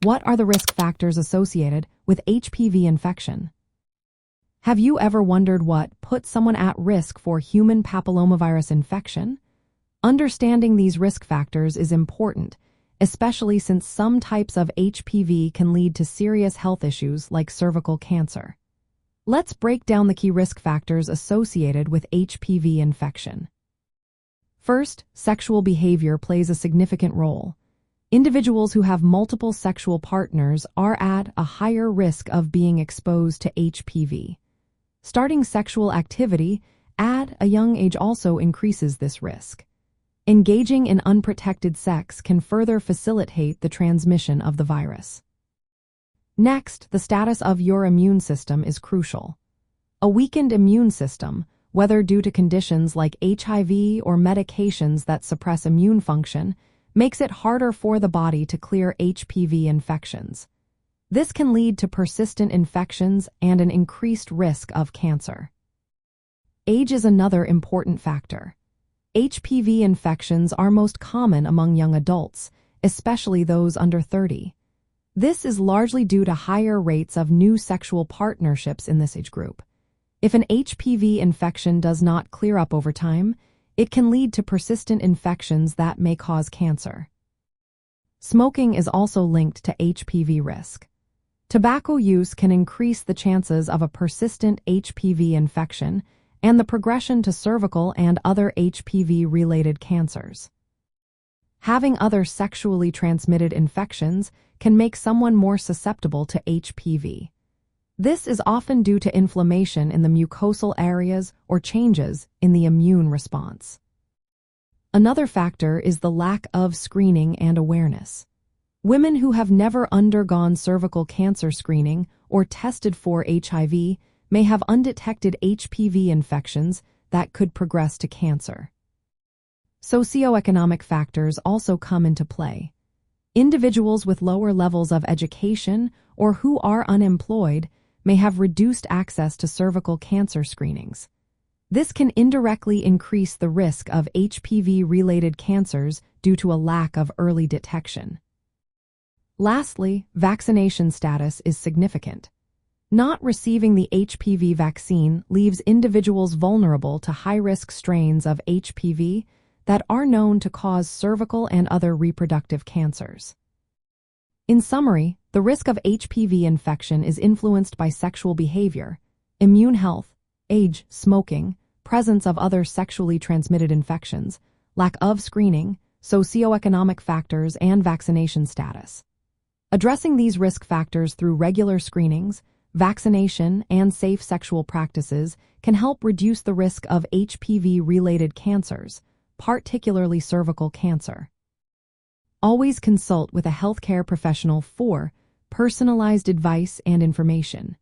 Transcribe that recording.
What are the risk factors associated with HPV infection? Have you ever wondered what puts someone at risk for human papillomavirus infection? Understanding these risk factors is important, especially since some types of HPV can lead to serious health issues like cervical cancer. Let's break down the key risk factors associated with HPV infection. First, sexual behavior plays a significant role. Individuals who have multiple sexual partners are at a higher risk of being exposed to HPV. Starting sexual activity at a young age also increases this risk. Engaging in unprotected sex can further facilitate the transmission of the virus. Next, the status of your immune system is crucial. A weakened immune system, whether due to conditions like HIV or medications that suppress immune function, makes it harder for the body to clear HPV infections. This can lead to persistent infections and an increased risk of cancer. Age is another important factor. HPV infections are most common among young adults, especially those under 30. This is largely due to higher rates of new sexual partnerships in this age group. If an HPV infection does not clear up over time, it can lead to persistent infections that may cause cancer. Smoking is also linked to HPV risk. Tobacco use can increase the chances of a persistent HPV infection and the progression to cervical and other HPV-related cancers. Having other sexually transmitted infections can make someone more susceptible to HPV. This is often due to inflammation in the mucosal areas or changes in the immune response. Another factor is the lack of screening and awareness. Women who have never undergone cervical cancer screening or tested for HIV may have undetected HPV infections that could progress to cancer. Socioeconomic factors also come into play. Individuals with lower levels of education or who are unemployed may have reduced access to cervical cancer screenings. This can indirectly increase the risk of HPV-related cancers due to a lack of early detection. Lastly, vaccination status is significant. Not receiving the HPV vaccine leaves individuals vulnerable to high-risk strains of HPV that are known to cause cervical and other reproductive cancers. In summary, the risk of HPV infection is influenced by sexual behavior, immune health, age, smoking, presence of other sexually transmitted infections, lack of screening, socioeconomic factors, and vaccination status. Addressing these risk factors through regular screenings, vaccination, and safe sexual practices can help reduce the risk of HPV-related cancers, particularly cervical cancer. Always consult with a healthcare professional for personalized advice and information.